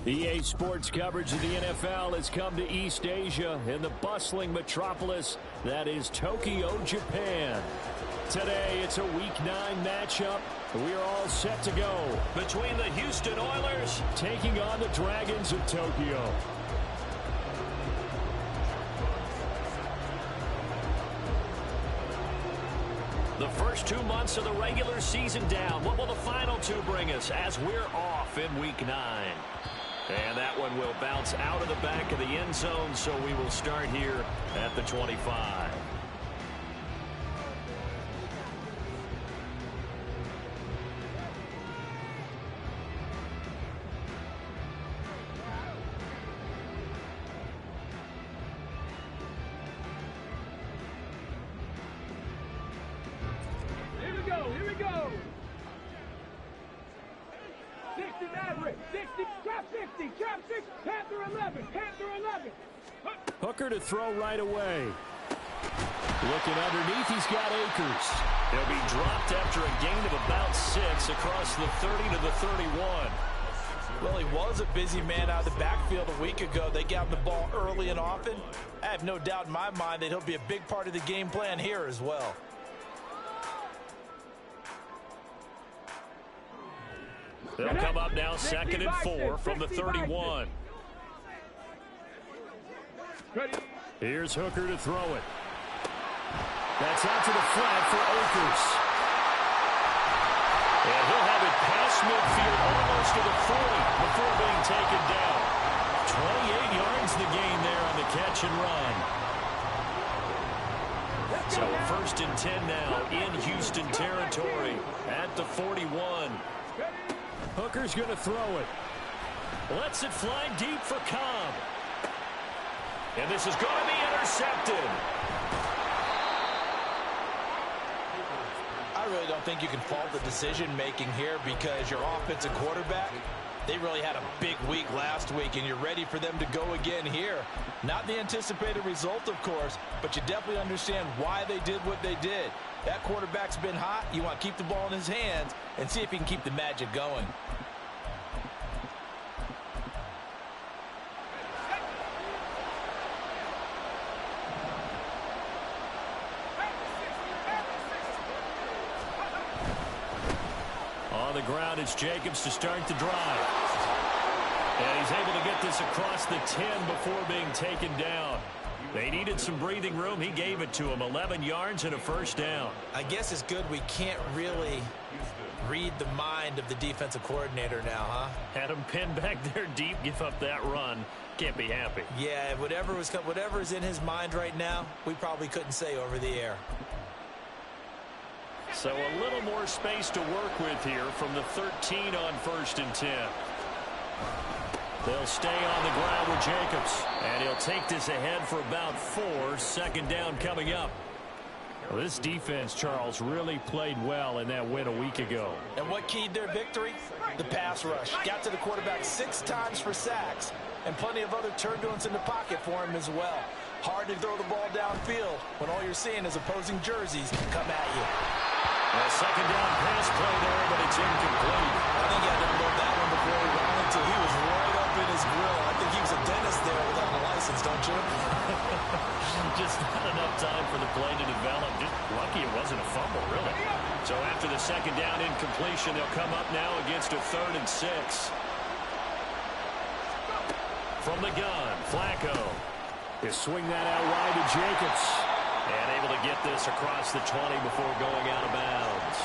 EA Sports coverage of the NFL has come to East Asia in the bustling metropolis that is Tokyo, Japan. Today, it's a Week 9 matchup. We are all set to go between the Houston Oilers taking on the Dragons of Tokyo. The first 2 months of the regular season down. What will the final two bring us as we're off in Week 9? And that one will bounce out of the back of the end zone, so we will start here at the 25. Here we go. 60 Maverick, 60, trap 60, trap 6, Panther 11, Panther 11. Hooker to throw right away. Looking underneath, he's got Akers. He'll be dropped after a gain of about 6 across the 30 to the 31. Well, he was a busy man out of the backfield a week ago. They got him the ball early and often. I have no doubt in my mind that he'll be a big part of the game plan here as well. They'll come up now 2nd and 4 from the 31. Here's Hooker to throw it. That's out to the flat for Akers. And he'll have it past midfield almost to the 40 before being taken down. 28 yards the gain there on the catch and run. So 1st and 10 now in Houston territory at the 41. Hooker's going to throw it. Lets it fly deep for Cobb. And this is going to be intercepted. I really don't think you can fault the decision-making here because your offensive quarterback, they really had a big week last week, and you're ready for them to go again here. Not the anticipated result, of course, but you definitely understand why they did what they did. That quarterback's been hot. You want to keep the ball in his hands and see if he can keep the magic going. On the ground, it's Jacobs to start the drive. And he's able to get this across the 10 before being taken down. They needed some breathing room. He gave it to him. 11 yards and a first down. I guess it's good we can't really read the mind of the defensive coordinator now, huh? Had him pinned back there deep, give up that run. Can't be happy. Yeah, whatever is in his mind right now, we probably couldn't say over the air. So a little more space to work with here from the 13 on 1st and 10. They'll stay on the ground with Jacobs. And he'll take this ahead for about 4. 2nd down coming up. Well, this defense, Charles, really played well in that win a week ago. And what keyed their victory? The pass rush. Got to the quarterback 6 times for sacks. And plenty of other turbulence in the pocket for him as well. Hard to throw the ball downfield when all you're seeing is opposing jerseys come at you. A 2nd down pass play there, but it's incomplete. I think he had to unload that one before he ran until he was right up in his grill. I think he was a dentist there without a license, don't you? Just not enough time for the play to develop. Just lucky it wasn't a fumble, really. So after the 2nd down incompletion, they'll come up now against a 3rd and 6. From the gun, Flacco. He'll swing that out wide to Jacobs. And able to get this across the 20 before going out of bounds.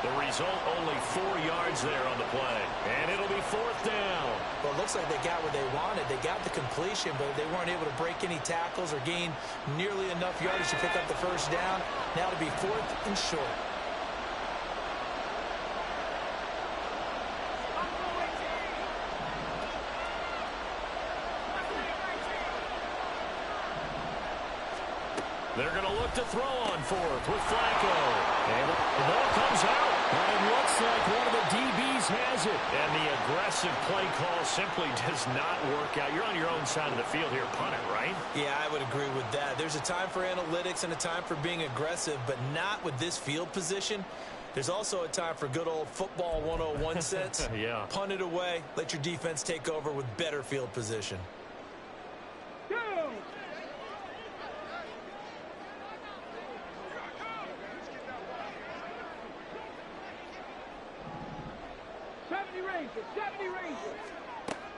The result, only 4 yards there on the play. And it'll be 4th down. Well, it looks like they got what they wanted. They got the completion, but they weren't able to break any tackles or gain nearly enough yardage to pick up the 1st down. Now to be 4th and short. They're going to look to throw on 4th with Flacco. And the ball comes out. And it looks like one of the DBs has it. And the aggressive play call simply does not work out. You're on your own side of the field here. Punt it, right? Yeah, I would agree with that. There's a time for analytics and a time for being aggressive, but not with this field position. There's also a time for good old football 101 sense. Yeah. Punt it away. Let your defense take over with better field position. 70 Rangers.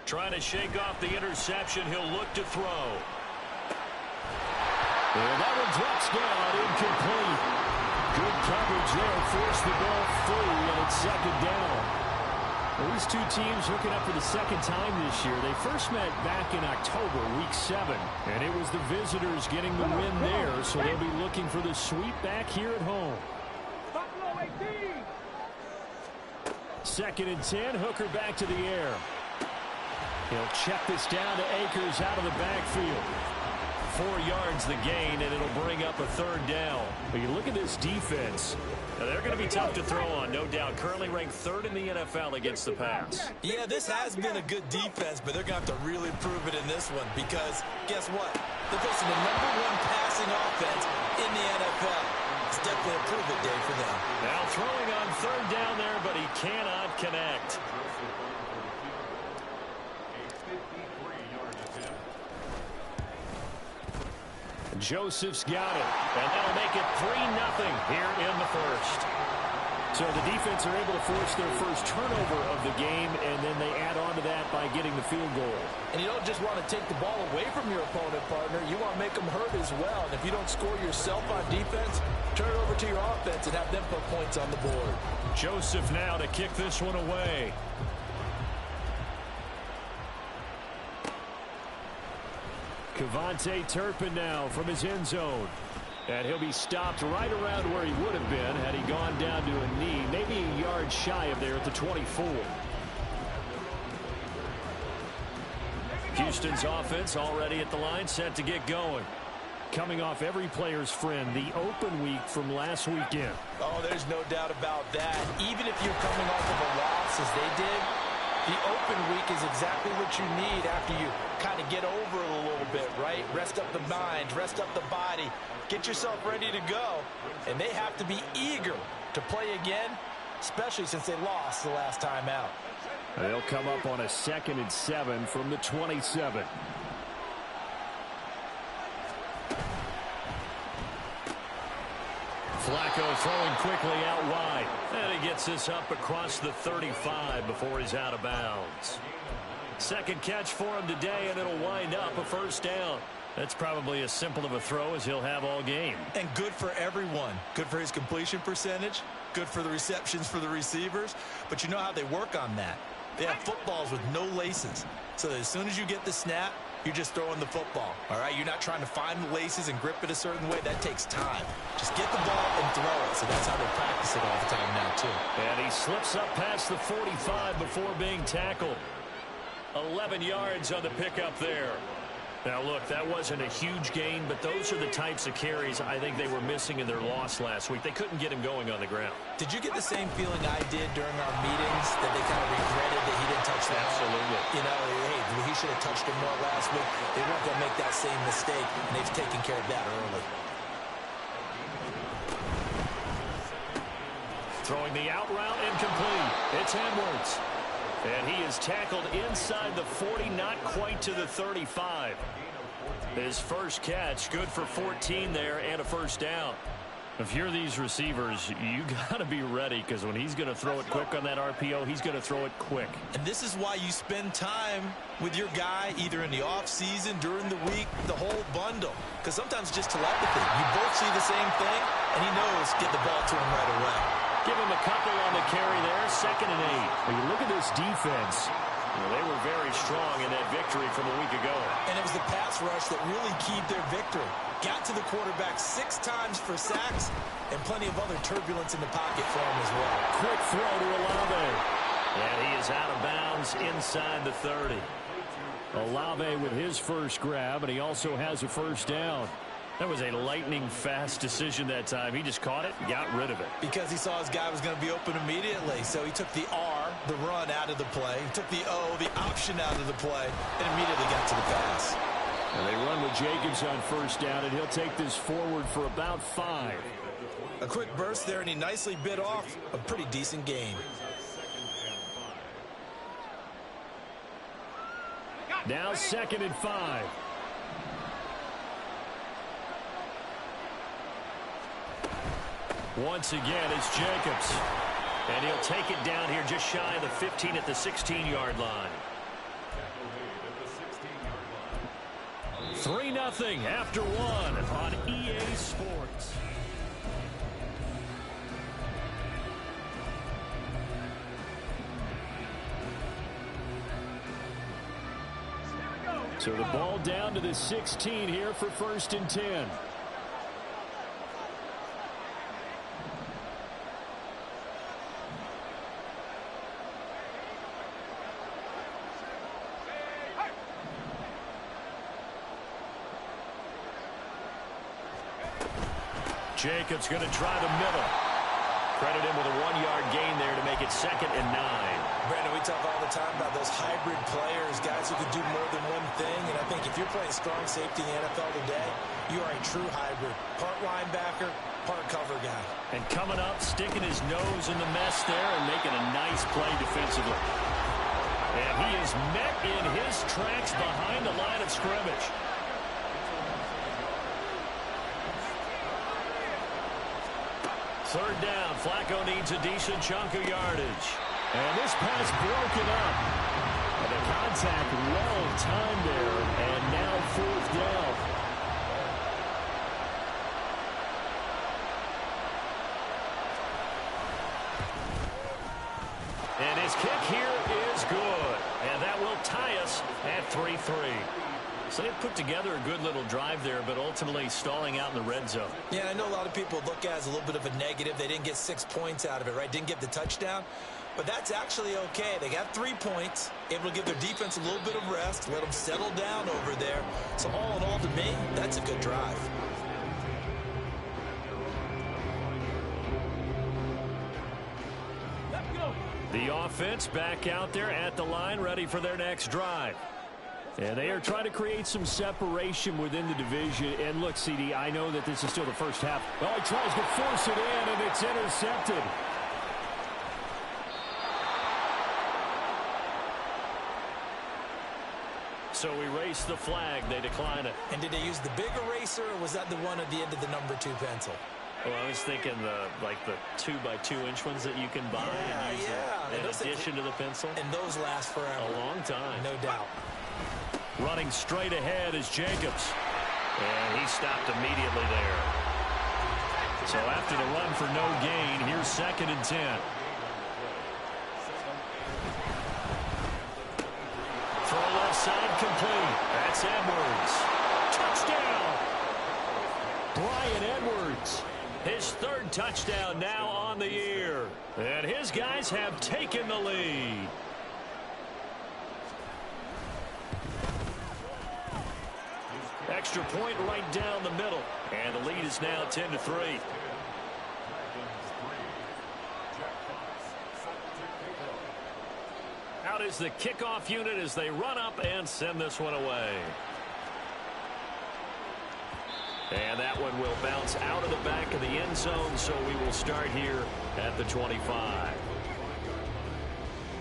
Trying to shake off the interception. He'll look to throw. And that one drops down, incomplete. Good coverage there. Forced the ball free, and it's second down. Well, these two teams hooking up for the second time this year. They first met back in October, week 7. And it was the visitors getting the win there, so they'll be looking for the sweep back here at home. Buffalo 18. Second and 10, Hooker back to the air. He'll check this down to Akers out of the backfield. 4 yards the gain, and it'll bring up a third down. But you look at this defense. Now, they're going to be tough to throw on, no doubt. Currently ranked 3rd in the NFL against the pass. Yeah, this has been a good defense, but they're going to have to really prove it in this one because, guess what? They're facing the #1 passing offense in the NFL. It's definitely a prove-it day for them. Now throwing on 3rd down there, but he cannot connect. Joseph's got it, and that'll make it 3-0 here in the first. So the defense are able to force their first turnover of the game, and then they add on to that by getting the field goal. And you don't just want to take the ball away from your opponent, partner. You want to make them hurt as well. And if you don't score yourself on defense, turn it over to your offense and have them put points on the board. Joseph now to kick this one away. Kevontae Turpin now from his end zone. And he'll be stopped right around where he would have been had he gone down to a knee, maybe a yard shy of there at the 24. Houston's offense already at the line, set to get going. Coming off every player's friend, the open week from last weekend. Oh, there's no doubt about that. Even if you're coming off of a loss as they did, the open week is exactly what you need after you kind of get over it a little bit, right? Rest up the mind, rest up the body, get yourself ready to go. And they have to be eager to play again, especially since they lost the last time out. They'll come up on a 2nd and 7 from the 27. Flacco throwing quickly out wide. And he gets this up across the 35 before he's out of bounds. Second catch for him today, and it'll wind up a first down. That's probably as simple of a throw as he'll have all game. And good for everyone. Good for his completion percentage. Good for the receptions for the receivers. But you know how they work on that. They have footballs with no laces. So that as soon as you get the snap, you're just throwing the football. All right, you're not trying to find the laces and grip it a certain way. That takes time. Just get the ball and throw it. So that's how they practice it all the time now, too. And he slips up past the 45 before being tackled. 11 yards on the pickup there. Now, look, that wasn't a huge gain, but those are the types of carries I think they were missing in their loss last week. They couldn't get him going on the ground. Did you get the same feeling I did during our meetings, that they kind of regretted that he didn't touch that? Absolutely. You know, hey, he should have touched him more last week. They weren't going to make that same mistake, and they've taken care of that early. Throwing the out route, incomplete. It's Edwards. And he is tackled inside the 40, not quite to the 35. His first catch, good for 14 there and a first down. If you're these receivers, you got to be ready, because when he's going to throw it quick on that RPO, he's going to throw it quick. And this is why you spend time with your guy either in the offseason, during the week, the whole bundle. Because sometimes just telepathy. You both see the same thing, and he knows get the ball to him right away. Give him a couple on the carry there, 2nd and 8. When you look at this defense, they were very strong in that victory from a week ago. And it was the pass rush that really keyed their victory. Got to the quarterback 6 times for sacks, and plenty of other turbulence in the pocket for him as well. Quick throw to Olave. And he is out of bounds inside the 30. Olave with his first grab, and he also has a first down. That was a lightning-fast decision that time. He just caught it, got rid of it. Because he saw his guy was going to be open immediately. So he took the R, the run, out of the play. He took the O, the option, out of the play, and immediately got to the pass. And they run with Jacobs on first down, and he'll take this forward for about 5. A quick burst there, and he nicely bit off a pretty decent gain. Now 2nd and 5. Once again, it's Jacobs. And he'll take it down here just shy of the 15 at the 16-yard line. 3-0 after 1 on EA Sports. So the ball down to the 16 here for 1st and 10. Jacobs going to try the middle. Credit him with a 1-yard gain there to make it 2nd and 9. Brandon, we talk all the time about those hybrid players, guys who can do more than one thing. And I think if you're playing strong safety in the NFL today, you are a true hybrid. Part linebacker, part cover guy. And coming up, sticking his nose in the mess there and making a nice play defensively. And he is met in his tracks behind the line of scrimmage. Third down, Flacco needs a decent chunk of yardage. And this pass broken up. And the contact well timed there, and now 4th down. And his kick here is good. And that will tie us at 3-3. So they put together a good little drive there, but ultimately stalling out in the red zone. Yeah, I know a lot of people look at it as a little bit of a negative. They didn't get 6 points out of it, right? Didn't get the touchdown. But that's actually okay. They got 3 points, able to give their defense a little bit of rest, let them settle down over there. So all in all, to me, that's a good drive. Let's go. The offense back out there at the line, ready for their next drive. And they are trying to create some separation within the division. And look, CD, I know that this is still the first half. Well, he tries to force it in, and it's intercepted. So erase the flag. They decline it. And did they use the big eraser, or was that the one at the end of the number 2 pencil? Well, I was thinking the 2x2-inch ones that you can buy and use in addition to the pencil. And those last forever. A long time. No doubt. Running straight ahead is Jacobs. And he stopped immediately there. So after the run for no gain, here's 2nd and 10. Throw left side complete. That's Edwards. Touchdown! Bryan Edwards. His 3rd touchdown now on the year. And his guys have taken the lead. Extra point right down the middle. And the lead is now 10-3. Out is the kickoff unit as they run up and send this one away. And that one will bounce out of the back of the end zone, so we will start here at the 25.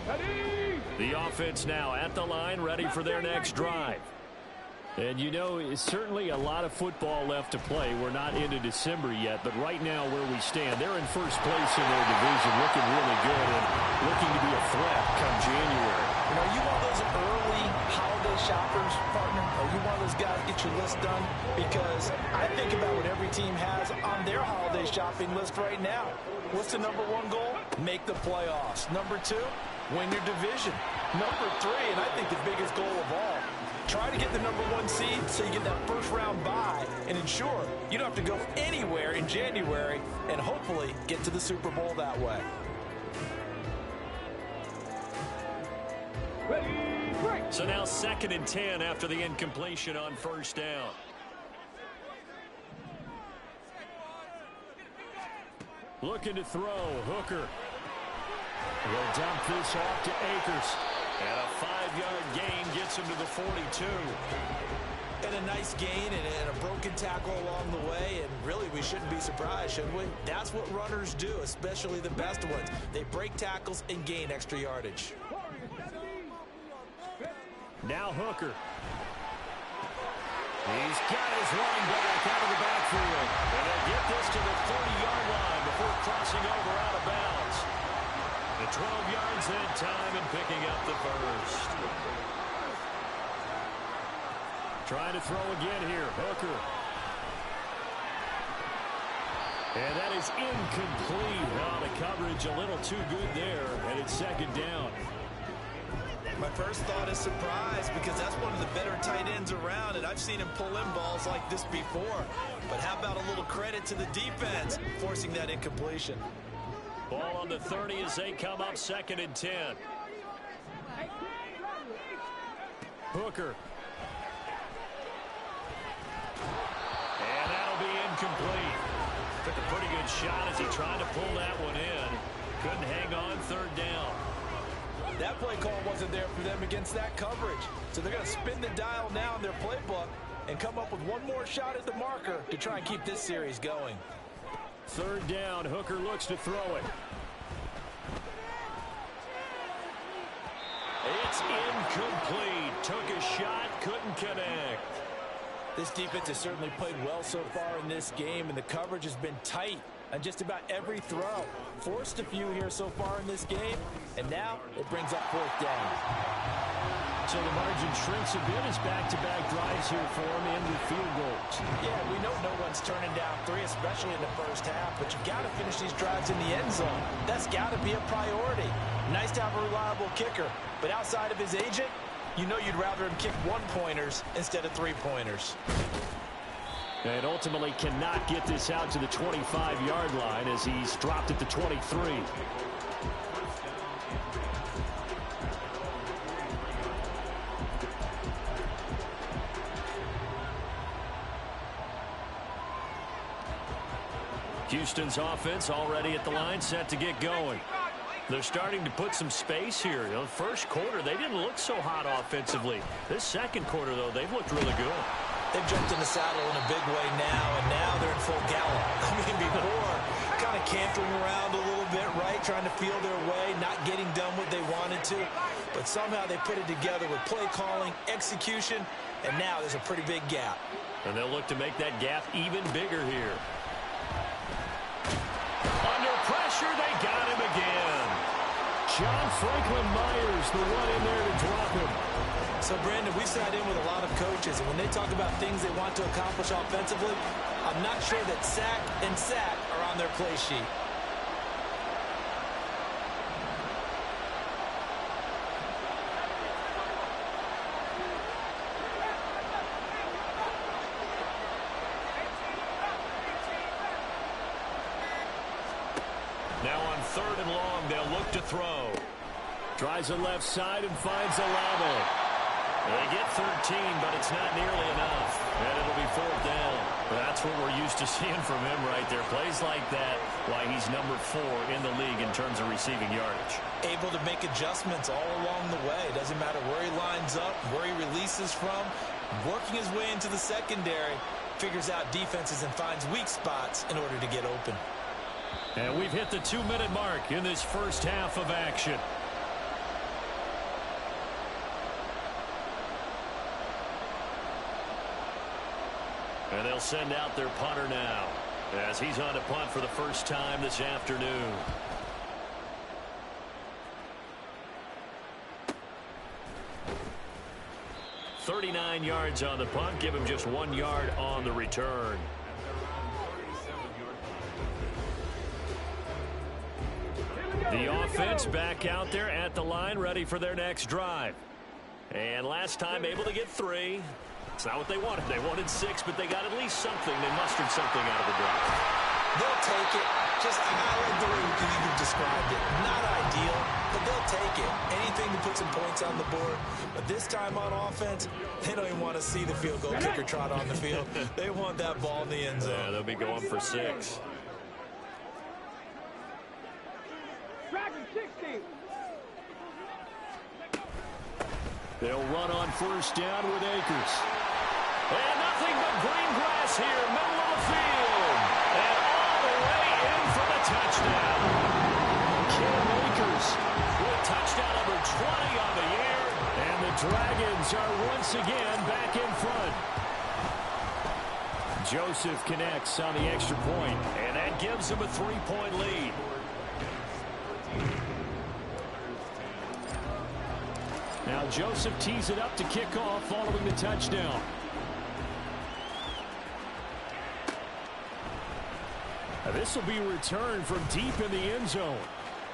Ready? The offense now at the line, ready for their next drive. And you know, it's certainly a lot of football left to play. We're not into December yet, but right now where we stand, they're in first place in their division, looking really good and looking to be a threat come January. You know, you one of those early holiday shoppers, partner? Are you one of those guys get your list done? Because I think about what every team has on their holiday shopping list right now. What's the number 1 goal? Make the playoffs. Number 2, win your division. Number 3, and I think the biggest goal of all, try to get the number 1 seed so you get that first round bye and ensure you don't have to go anywhere in January and hopefully get to the Super Bowl that way. Ready, break. So now 2nd and 10 after the incompletion on first down. Looking to throw, Hooker. Will dump this off to Akers. And a 5-yard gain gets him to the 42. been a nice gain and a broken tackle along the way, and really we shouldn't be surprised, should we? That's what runners do, especially the best ones. They break tackles and gain extra yardage. Now Hooker. He's got his running back out of the backfield. And they'll get this to the 30-yard line before crossing over out of bounds. The 12 yards in time and picking up the first. Trying to throw again here. Hooker. And that is incomplete. Oh, the coverage a little too good there. And it's second down. My first thought is surprise, because that's one of the better tight ends around, and I've seen him pull in balls like this before. But how about a little credit to the defense forcing that incompletion? Ball on the 30 as they come up 2nd and 10. Hooker. And that'll be incomplete. Took a pretty good shot as he tried to pull that one in. Couldn't hang on, 3rd down. That play call wasn't there for them against that coverage. So they're going to spin the dial now in their playbook and come up with one more shot at the marker to try and keep this series going. 3rd down. Hooker looks to throw it. It's incomplete. Took a shot, couldn't connect. This defense has certainly played well so far in this game, and the coverage has been tight on just about every throw. Forced a few here so far in this game, and now it brings up 4th down. So the margin shrinks a bit as back-to-back drives here for him and with field goals. Yeah, we know no one's turning down 3, especially in the first half, but you've got to finish these drives in the end zone. That's got to be a priority. Nice to have a reliable kicker, but outside of his agent, you know you'd rather him kick 1-pointers instead of 3-pointers. And ultimately cannot get this out to the 25-yard line as he's dropped at the 23. Houston's offense already at the line, set to get going. They're starting to put some space here. You know, the first quarter, they didn't look so hot offensively. This second quarter, though, they've looked really good. They've jumped in the saddle in a big way now, and now they're in full gallop. I mean, before, kind of cantering around a little bit, right, trying to feel their way, not getting done what they wanted to. But somehow they put it together with play calling, execution, and now there's a pretty big gap. And they'll look to make that gap even bigger here. Under pressure, they got him again. John Franklin Myers, the one in there to drop him. So, Brandon, we sat in with a lot of coaches, and when they talk about things they want to accomplish offensively, I'm not sure that sack and sack are on their play sheet. Now on 3rd and long, they'll look to throw. Tries the left side and finds Olave. They get 13, but it's not nearly enough. And it'll be 4th down. That's what we're used to seeing from him right there. Plays like that, why he's number 4 in the league in terms of receiving yardage. Able to make adjustments all along the way. Doesn't matter where he lines up, where he releases from. Working his way into the secondary, figures out defenses and finds weak spots in order to get open. And we've hit the 2-minute mark in this first half of action. And they'll send out their punter now as he's on to punt for the first time this afternoon. "39 yards on the punt, give him just 1 yard on the return. The offense back out there at the line, ready for their next drive. And last time able to get 3. It's not what they wanted. They wanted 6, but they got at least something. They mustered something out of the drive. They'll take it. Just, I like the way you've described it. Not ideal, but they'll take it. Anything to put some points on the board. But this time on offense, they don't even want to see the field goal kicker trot on the field. They want that ball in the end zone. Yeah, they'll be going for 6. They'll run on first down with Akers. And nothing but green grass here, middle of the field. And all the way in for the touchdown. Cam Akers with touchdown number 20 on the air. And the Dragons are once again back in front. Joseph connects on the extra point, and that gives him a 3-point lead. Now Joseph tees it up to kick off following the touchdown. Now this will be returned from deep in the end zone.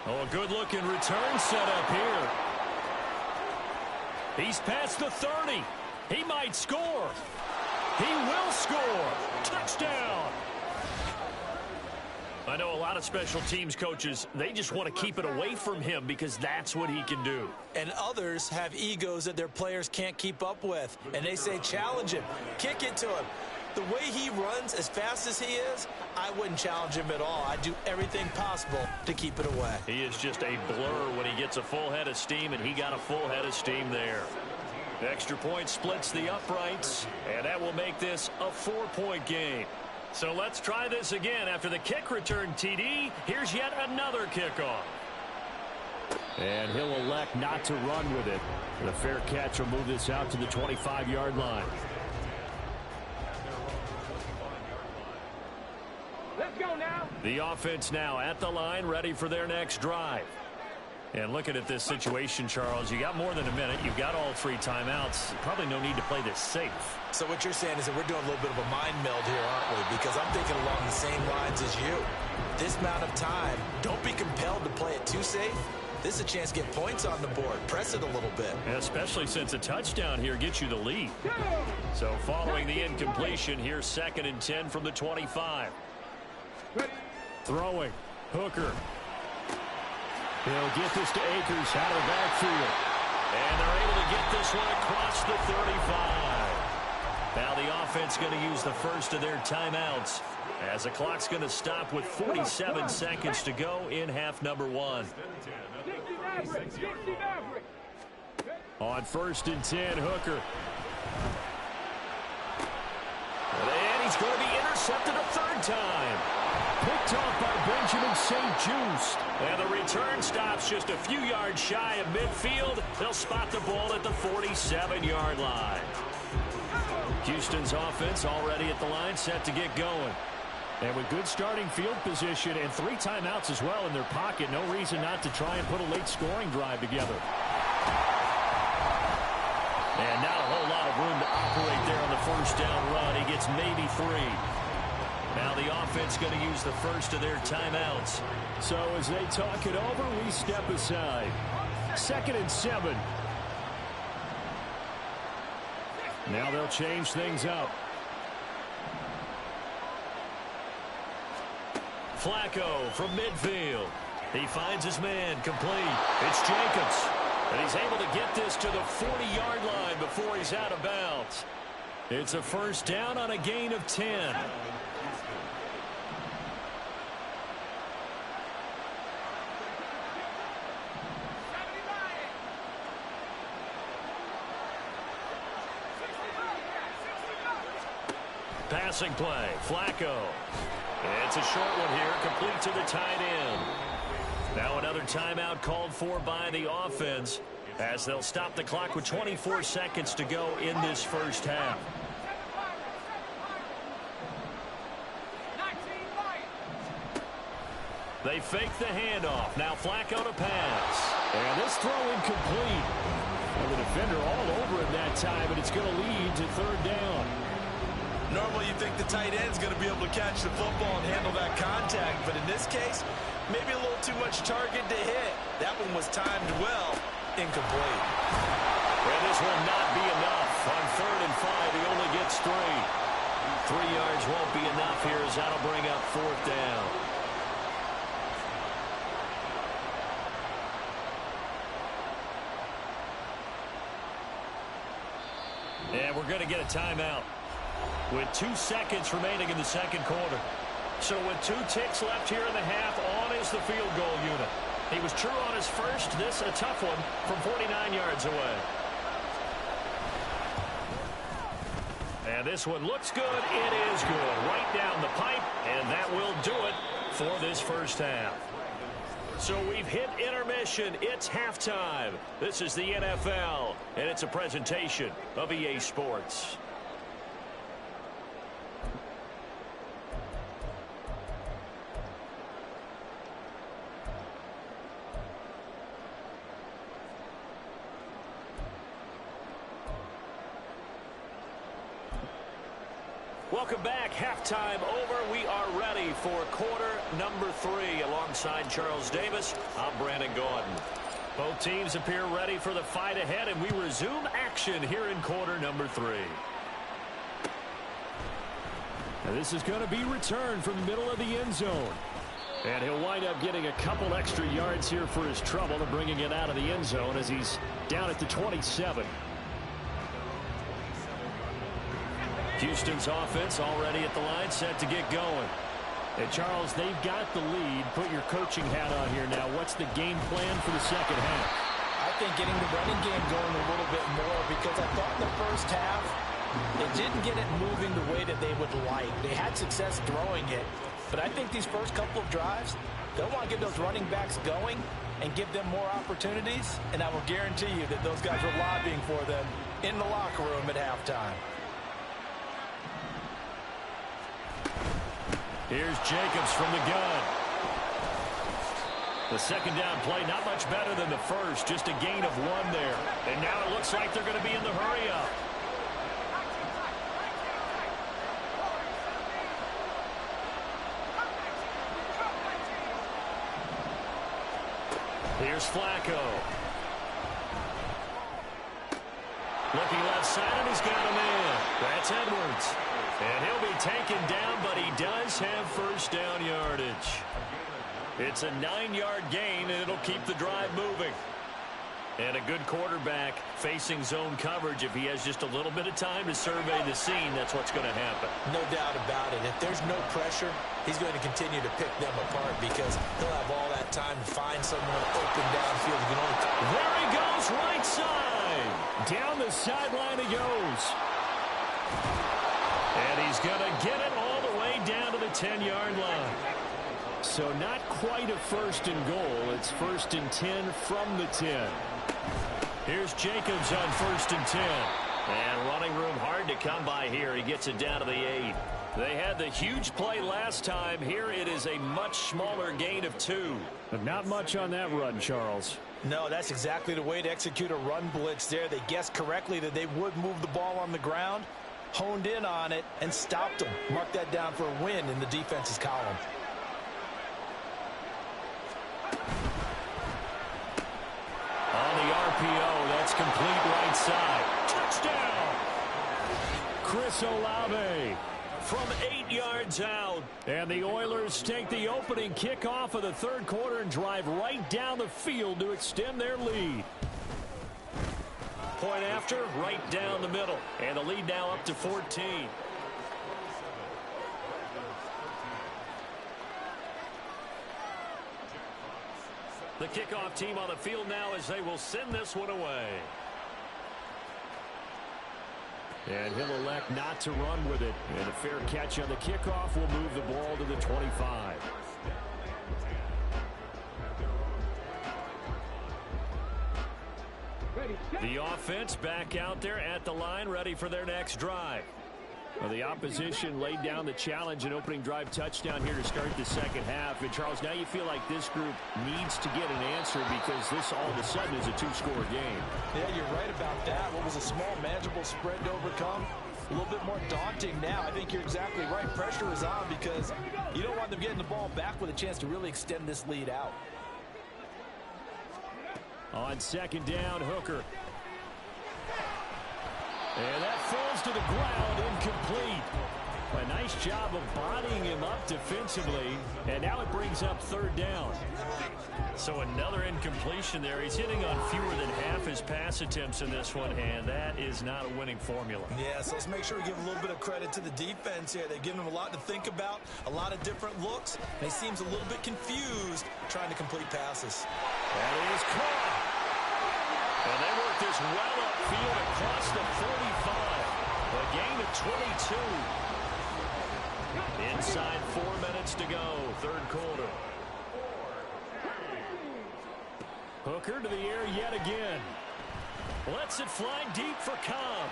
Oh, a good-looking return set up here. He's past the 30. He might score. He will score. Touchdown. I know a lot of special teams coaches, they just want to keep it away from him because that's what he can do. And others have egos that their players can't keep up with. And they say, challenge him. Kick it to him. The way he runs as fast as he is, I wouldn't challenge him at all. I'd do everything possible to keep it away. He is just a blur when he gets a full head of steam, and he got a full head of steam there. The extra point splits the uprights, and that will make this a 4-point game. So let's try this again. After the kick return TD, here's yet another kickoff. And he'll elect not to run with it. The fair catch will move this out to the 25-yard line. Let's go now. The offense now at the line, ready for their next drive. And looking at this situation, Charles, you got more than a minute. You've got all 3 timeouts. Probably no need to play this safe. So what you're saying is that we're doing a little bit of a mind meld here, aren't we? Because I'm thinking along the same lines as you. This amount of time, don't be compelled to play it too safe. This is a chance to get points on the board. Press it a little bit. Especially since a touchdown here gets you the lead. So following the incompletion, here's 2nd and 10 from the 25. Throwing. Hooker. He'll get this to Akers out of the backfield. And they're able to get this one across the 35. Now the offense going to use the first of their timeouts as the clock's going to stop with 47 seconds to go in half number 1. On 1st and 10, Hooker. And he's going to be intercepted a 3rd time. Picked off by Benjamin St-Juste. And the return stops just a few yards shy of midfield. They'll spot the ball at the 47-yard line. Houston's offense already at the line, set to get going. And with good starting field position and 3 timeouts as well in their pocket, no reason not to try and put a late scoring drive together. And not a whole lot of room to operate there on the 1st down run. He gets maybe 3. Now the offense going to use the first of their timeouts. So as they talk it over, we step aside. 2nd and 7. Now they'll change things up. Flacco from midfield. He finds his man complete. It's Jacobs. And he's able to get this to the 40-yard line before he's out of bounds. It's a 1st down on a gain of 10. Passing play, Flacco. It's a short one here, complete to the tight end. Now another timeout called for by the offense as they'll stop the clock with 24 seconds to go in this 1st half. They fake the handoff. Now Flacco to pass. And this throw incomplete. And the defender all over him that time, but it's going to lead to 3rd down. Normally you think the tight end's going to be able to catch the football and handle that contact, but in this case, maybe a little too much target to hit. That one was timed well, incomplete. And this will not be enough. On 3rd and 5, he only gets 3. 3 yards won't be enough here as that'll bring up 4th down. And we're going to get a timeout with 2 seconds remaining in the 2nd quarter. So with 2 ticks left here in the half, on is the field goal unit. He was true on his first. This a tough one from 49 yards away. And And this one looks good. It is good. Right down the pipe, and that will do it for this first half. So we've hit intermission. It's halftime. This is the NFL, and it's a presentation of EA Sports. Welcome back. Halftime over. We are ready for quarter number 3. Alongside Charles Davis, I'm Brandon Gaudin. Both teams appear ready for the fight ahead, and we resume action here in quarter number 3. Now this is going to be returned from the middle of the end zone. And he'll wind up getting a couple extra yards here for his trouble and bringing it out of the end zone as he's down at the 27. Houston's offense already at the line, set to get going. And Charles, they've got the lead. Put your coaching hat on here now. What's the game plan for the second half? I think getting the running game going a little bit more, because I thought in the first half they didn't get it moving the way that they would like. They had success throwing it, but I think these first couple of drives, they'll want to get those running backs going and give them more opportunities, and I will guarantee you that those guys were lobbying for them in the locker room at halftime. Here's Jacobs from the gun. The second down play, not much better than the first, just a gain of 1 there. And now it looks like they're going to be in the hurry-up. Here's Flacco. Looking left side, and he's got a man. That's Edwards. And he'll be taken down, but he does have first down yardage. It's a 9-yard gain, and it'll keep the drive moving. And a good quarterback facing zone coverage. If he has just a little bit of time to survey the scene, that's what's going to happen. No doubt about it. If there's no pressure, he's going to continue to pick them apart because he'll have all that time to find someone open downfield. There he goes, right side. Down the sideline he goes. And he's going to get it all the way down to the 10-yard line. So not quite a first and goal. It's first and 10 from the 10. Here's Jacobs on first and 10. And running room hard to come by here. He gets it down to the 8. They had the huge play last time. Here it is a much smaller gain of 2. But not much on that run, Charles. No, that's exactly the way to execute a run blitz there. They guessed correctly that they would move the ball on the ground, honed in on it, and stopped them. Mark that down for a win in the defense's column. On the RPO, that's complete right side. Touchdown! Chris Olave from 8 yards out. And the Oilers take the opening kickoff of the third quarter and drive right down the field to extend their lead. Point after, right down the middle. And the lead now up to 14. The kickoff team on the field now as they will send this one away. And he'll elect not to run with it. And a fair catch on the kickoff will move the ball to the 25. The offense back out there at the line, ready for their next drive. Well, the opposition laid down the challenge, an opening drive touchdown here to start the second half. And, Charles, now you feel like this group needs to get an answer because this all of a sudden is a 2-score game. Yeah, you're right about that. What was a small, manageable spread to overcome, a little bit more daunting now. I think you're exactly right. Pressure is on because you don't want them getting the ball back with a chance to really extend this lead out. On second down, Hooker. And that falls to the ground, incomplete. A nice job of bodying him up defensively, and now it brings up third down. So another incompletion there. He's hitting on fewer than half his pass attempts in this one, and that is not a winning formula. Yeah, so let's make sure we give a little bit of credit to the defense here. They've given him a lot to think about, a lot of different looks, and he seems a little bit confused trying to complete passes. That is caught. And they work this well upfield across the 45. A gain of 22. Inside 4 minutes to go, third quarter. Hooker to the air yet again. Lets it fly deep for Cobb.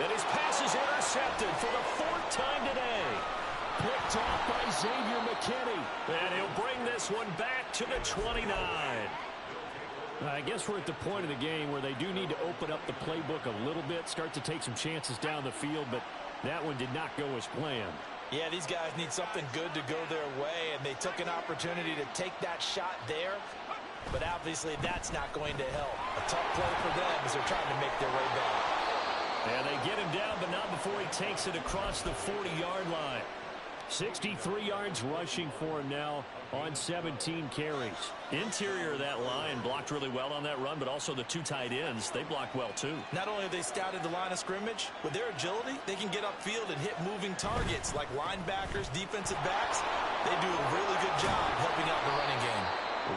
And his pass is intercepted for the 4th time today. Picked off by Xavier McKinney. And he'll bring this one back to the 29. I guess we're at the point of the game where they do need to open up the playbook a little bit, start to take some chances down the field, but that one did not go as planned. Yeah, these guys need something good to go their way, and they took an opportunity to take that shot there, but obviously that's not going to help. A tough play for them as they're trying to make their way back. And they get him down, but not before he takes it across the 40-yard line. 63 yards rushing for him now on 17 carries. Interior of that line blocked really well on that run, but also the 2 tight ends, they blocked well too. Not only have they scouted the line of scrimmage, with their agility, they can get upfield and hit moving targets like linebackers, defensive backs. They do a really good job helping out the running game.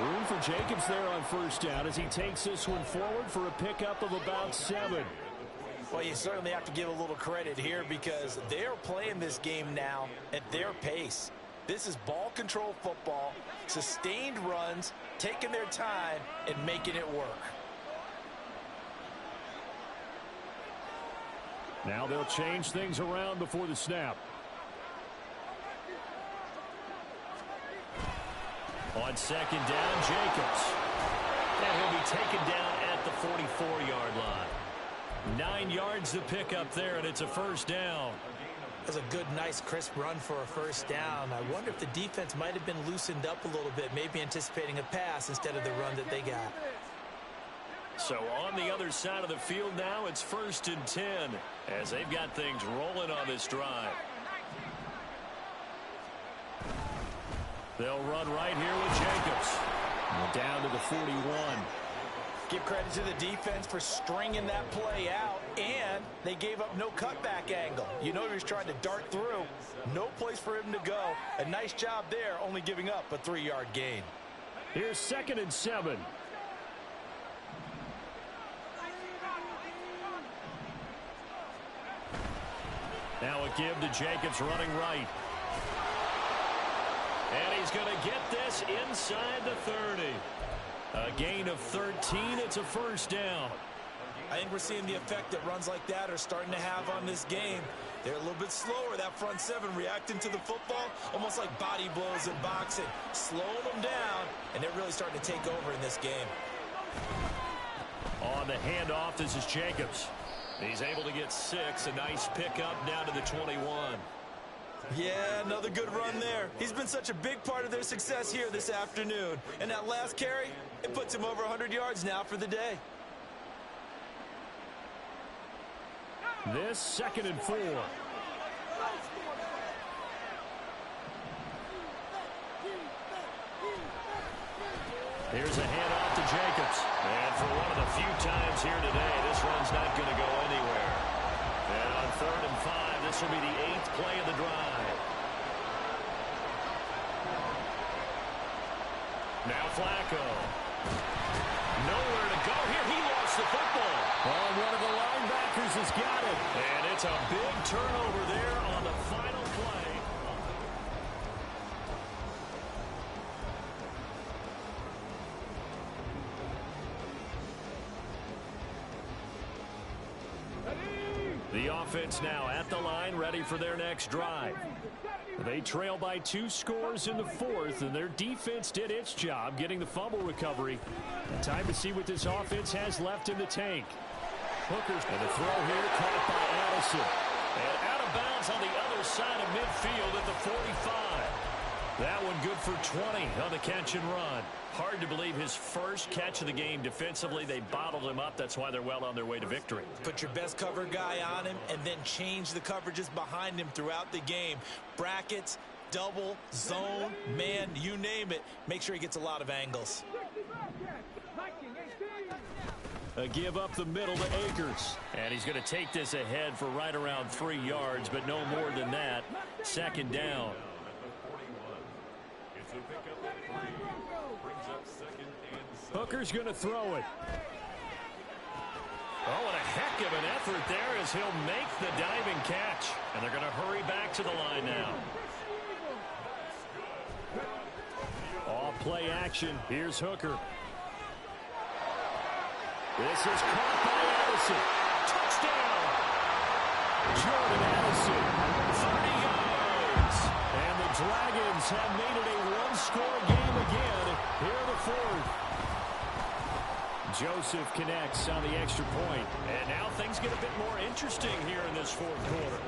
Room for Jacobs there on first down as he takes this one forward for a pickup of about 7. Well, you certainly have to give a little credit here because they're playing this game now at their pace. This is ball control football, sustained runs, taking their time, and making it work. Now they'll change things around before the snap. On second down, Jacobs. And he'll be taken down at the 44-yard line. 9 yards to pick up there, and it's a first down. That's a good, nice, crisp run for a first down. I wonder if the defense might have been loosened up a little bit, maybe anticipating a pass instead of the run that they got. So on the other side of the field now, it's 1st and 10 as they've got things rolling on this drive. They'll run right here with Jacobs. Down to the 41. Give credit to the defense for stringing that play out, and they gave up no cutback angle. You know he was trying to dart through. No place for him to go. A nice job there, only giving up a 3-yard gain. Here's 2nd and 7. Now a give to Jacobs running right. And he's going to get this inside the 30. A gain of 13. It's a first down. I think we're seeing the effect that runs like that are starting to have on this game. They're a little bit slower, that front 7, reacting to the football, almost like body blows in boxing. Slowing them down, and they're really starting to take over in this game. On the handoff, this is Jacobs. He's able to get 6. A nice pickup down to the 21. Yeah, another good run there. He's been such a big part of their success here this afternoon. And that last carry, it puts him over 100 yards now for the day. This 2nd and 4. Here's a handoff to Jacobs. And for one of the few times here today, this run's not going to go anywhere. And on 3rd and 5, this will be the 8th play of the drive. Now Flacco. Nowhere to go here. He lost the football. Oh, one of the linebackers has got it. And it's a big turnover there on the final play. The offense now at the line, ready for their next drive. They trail by 2 scores in the 4th, and their defense did its job getting the fumble recovery. Time to see what this offense has left in the tank. Hooker's and the throw here caught by Addison. And out of bounds on the other side of midfield at the 45. That one good for 20 on the catch and run. Hard to believe his first catch of the game defensively. They bottled him up. That's why they're well on their way to victory. Put your best cover guy on him and then change the coverages behind him throughout the game. Brackets, double, zone, man, you name it. Make sure he gets a lot of angles. A give up the middle to Akers. And he's going to take this ahead for right around 3 yards, but no more than that. 2nd down. Hooker's going to throw it. Oh, and a heck of an effort there as he'll make the diving catch. And they're going to hurry back to the line now. Off play action. Here's Hooker. This is caught by Addison. Touchdown! Jordan Addison, 30 yards. And the Dragons have made it a one-score game again. Here the fourth. Joseph connects on the extra point. And now things get a bit more interesting here in this fourth quarter.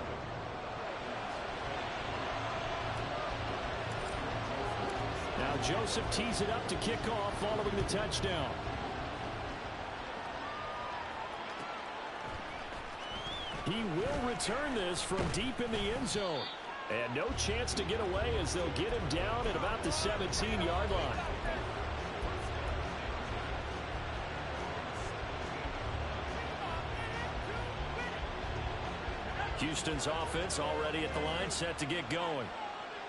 Now Joseph tees it up to kick off following the touchdown. He will return this from deep in the end zone. And no chance to get away as they'll get him down at about the 17-yard line. Houston's offense already at the line, set to get going.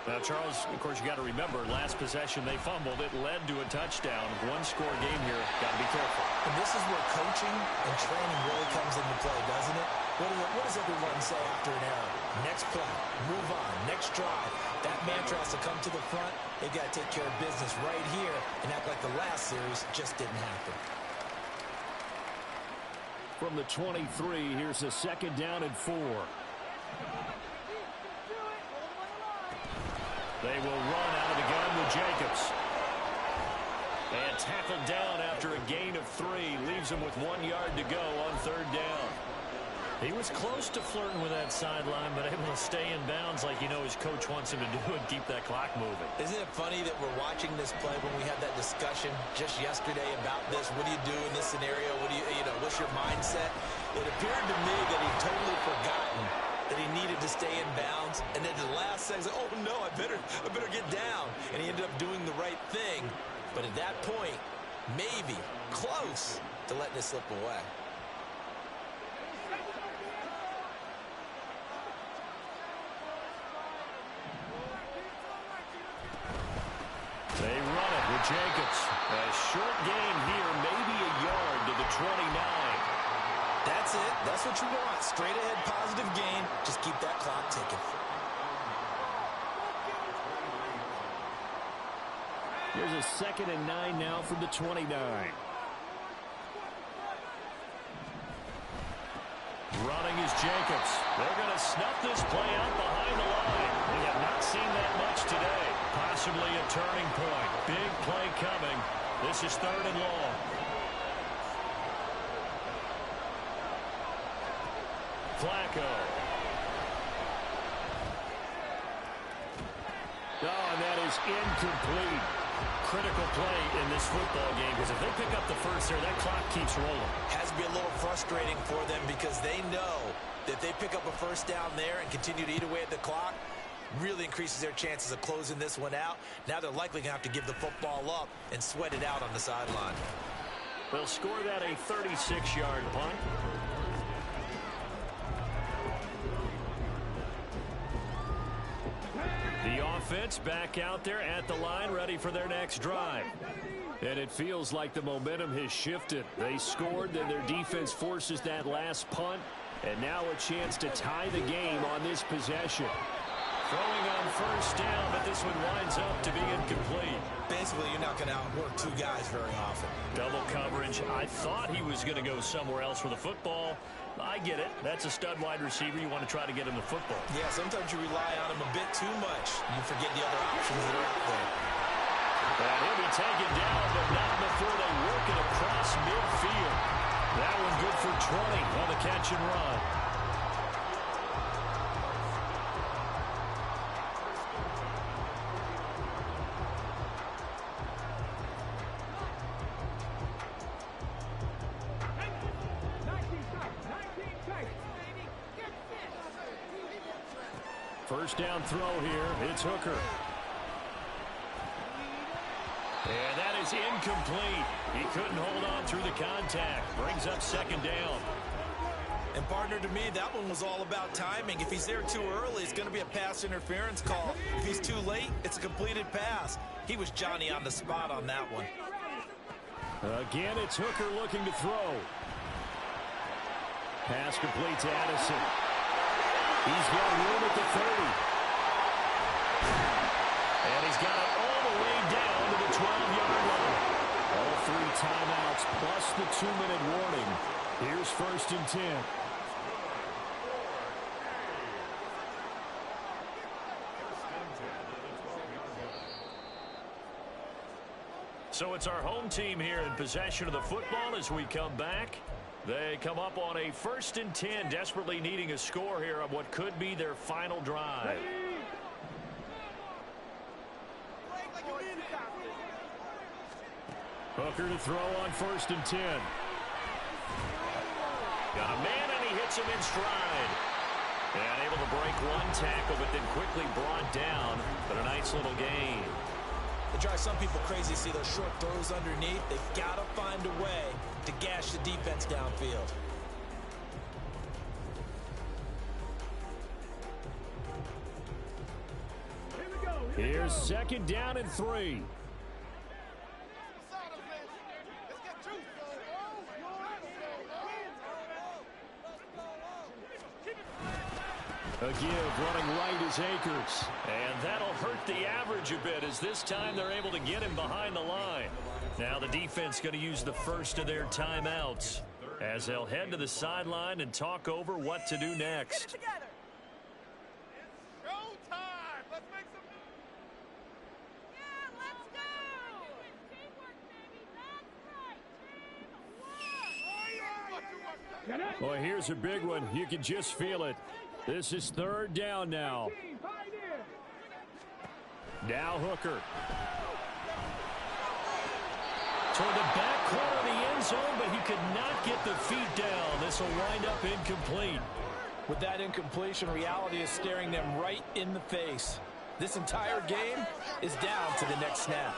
Now, Charles, of course, you got to remember, last possession they fumbled. It led to a touchdown. One-score game here. Got to be careful. And this is where coaching and training really comes into play, doesn't it? What does everyone say after an error? Next play, move on, next drive. That mantra has to come to the front. They've got to take care of business right here and act like the last series just didn't happen. From the 23, here's a second down and 4. They will run out of the gun with Jacobs. And tackled down after a gain of 3. Leaves him with 1 yard to go on third down. He was close to flirting with that sideline, but able to stay in bounds like his coach wants him to do and keep that clock moving. Isn't it funny that we're watching this play when we had that discussion just yesterday about this? What do you do in this scenario? What do what's your mindset? It appeared to me that he'd totally forgotten that he needed to stay in bounds, and then the last second, oh no, I better get down, and he ended up doing the right thing. But at that point, maybe close to letting it slip away. They run it with Jacobs. A short gain here, maybe a yard to the 29. That's it. That's what you want. Straight ahead positive gain. Just keep that clock ticking. Here's a 2nd and 9 now from the 29. Running is Jacobs. They're going to snuff this play out behind the line. We have not seen that much today. Possibly a turning point. Big play coming. This is 3rd and long. Flacco. Oh, and that is incomplete. Critical play in this football game, because if they pick up the first there, that clock keeps rolling. Has to be a little frustrating for them because they know that they pick up a first down there and continue to eat away at the clock, really increases their chances of closing this one out. Now they're likely going to have to give the football up and sweat it out on the sideline. They'll score that a 36-yard punt. The offense back out there at the line, ready for their next drive. And it feels like the momentum has shifted. They scored, then their defense forces that last punt. And now a chance to tie the game on this possession. Throwing on first down, but this one winds up to be incomplete. Basically, you're not going to outwork two guys very often. Double coverage. I thought he was going to go somewhere else for the football. I get it. That's a stud wide receiver. You want to try to get him the football. Yeah, sometimes you rely on him a bit too much. You forget the other options that are out there. And he'll be taken down, but not before they work it across midfield. That one good for 20 on the catch and run. First down throw here. It's Hooker. And that is incomplete. He couldn't hold on through the contact. Brings up second down. And partner, to me, that one was all about timing. If he's there too early, it's going to be a pass interference call. If he's too late, it's a completed pass. He was Johnny on the spot on that one. Again, it's Hooker looking to throw. Pass complete to Addison. He's got room at the 30. And he's got it all the way down to the 12-yard line. All 3 timeouts plus the 2-minute warning. Here's 1st and 10. So it's our home team here in possession of the football as we come back. They come up on a 1st and 10, desperately needing a score here on what could be their final drive. Hooker to throw on 1st and 10. Got a man, and he hits him in stride. And able to break 1 tackle, but then quickly brought down. But a nice little gain. It drives some people crazy to see those short throws underneath. They've got to find a way to gash the defense downfield. Here's 2nd down and 3. A give running right is Akers. And that'll hurt the average a bit as this time they're able to get him behind the line. Now the defense going to use the first of their timeouts as they'll head to the sideline and talk over what to do next. Well, here's a big one. You can just feel it. This is 3rd down now. Now Hooker. Toward the back corner of the end zone, but he could not get the feet down. This will wind up incomplete. With that incompletion, reality is staring them right in the face. This entire game is down to the next snap.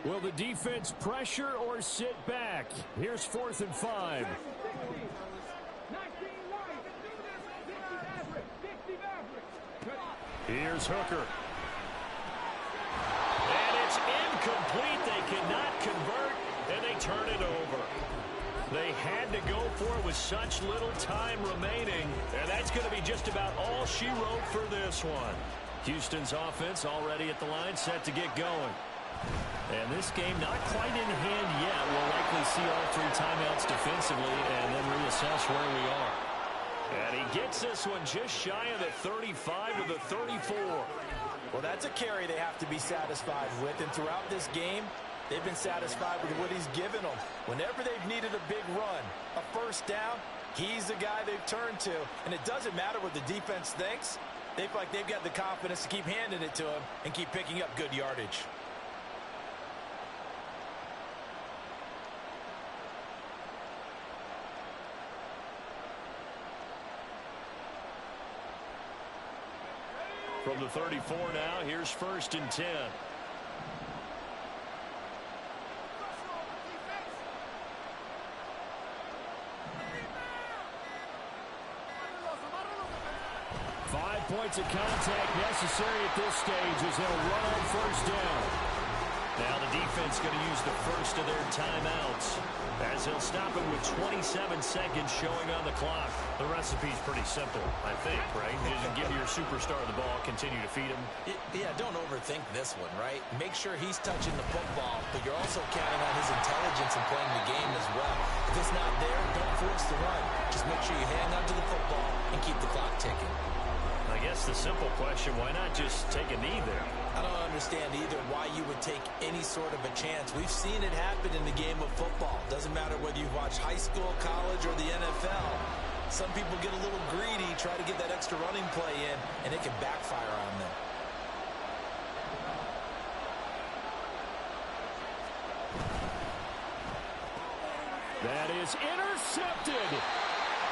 Will the defense pressure or sit back? Here's 4th and 5. Here's Hooker. And it's incomplete. They cannot convert, and they turn it over. They had to go for it with such little time remaining, and that's going to be just about all she wrote for this one. Houston's offense already at the line, set to get going. And this game not quite in hand yet. We'll likely see all 3 timeouts defensively and then reassess where we are. And he gets this one just shy of the 35 to the 34. Well, that's a carry they have to be satisfied with. And throughout this game, they've been satisfied with what he's given them. Whenever they've needed a big run, a 1st down, he's the guy they've turned to. And it doesn't matter what the defense thinks. They feel like they've got the confidence to keep handing it to him and keep picking up good yardage. From the 34 now, here's 1st and 10. Five points of contact necessary at this stage as they'll run on 1st down. Now the defense going to use the first of their timeouts as they'll stop it with 27 seconds showing on the clock. The recipe's pretty simple, I think, right? You just give your superstar the ball, continue to feed him. Yeah, don't overthink this one, right? Make sure he's touching the football, but you're also counting on his intelligence in playing the game as well. If it's not there, don't force the run. Just make sure you hang on to the football and keep the clock ticking. I guess the simple question, why not just take a knee there? I don't understand either why you would take any sort of a chance. We've seen it happen in the game of football. Doesn't matter whether you watch high school, college, or the NFL. Some people get a little greedy, try to get that extra running play in, and it can backfire on them. That is intercepted.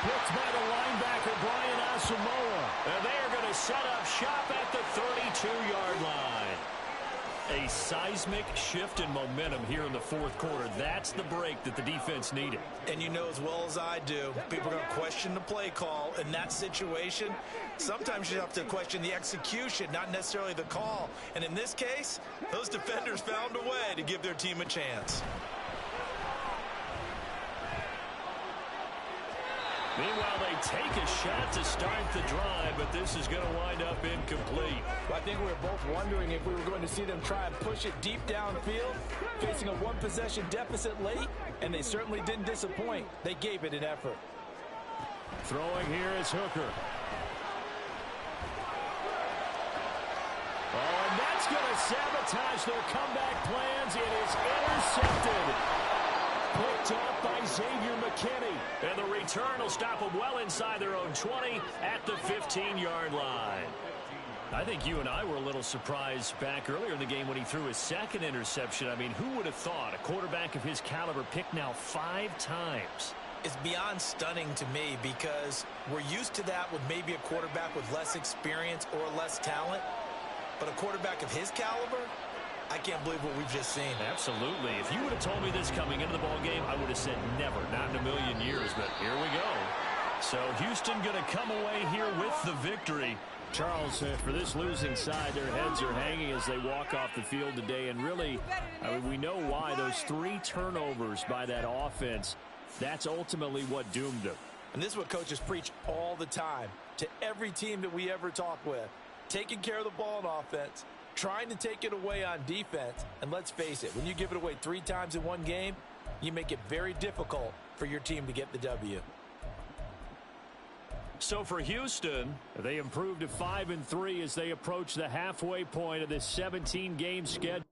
Picked by the linebacker, Brian Asamoah. And they are going to set up shop at the 32-yard line. A seismic shift in momentum here in the 4th quarter. That's the break that the defense needed. And you know as well as I do, people are going to question the play call in that situation. Sometimes you have to question the execution, not necessarily the call. And in this case, those defenders found a way to give their team a chance. Meanwhile, they take a shot to start the drive, but this is going to wind up incomplete. Well, I think we were both wondering if we were going to see them try and push it deep downfield, facing a one-possession deficit late, and they certainly didn't disappoint. They gave it an effort. Throwing here is Hooker. Oh, and that's going to sabotage their comeback plans. It is intercepted. Picked off by Xavier McKinney. And the return will stop them well inside their own 20 at the 15-yard line. I think you and I were a little surprised back earlier in the game when he threw his second interception. I mean, who would have thought a quarterback of his caliber picked now 5 times? It's beyond stunning to me because we're used to that with maybe a quarterback with less experience or less talent. But a quarterback of his caliber, I can't believe what we've just seen. Absolutely. If you would have told me this coming into the ballgame, I would have said never, not in a million years. But here we go. So Houston going to come away here with the victory. Charles, for this losing side, their heads are hanging as they walk off the field today. And really, we know why. Those 3 turnovers by that offense, that's ultimately what doomed them. And this is what coaches preach all the time to every team that we ever talk with. Taking care of the ball on offense, trying to take it away on defense. And let's face it, when you give it away 3 times in one game, you make it very difficult for your team to get the W. So for Houston, they improved to 5-3 as they approach the halfway point of this 17-game schedule.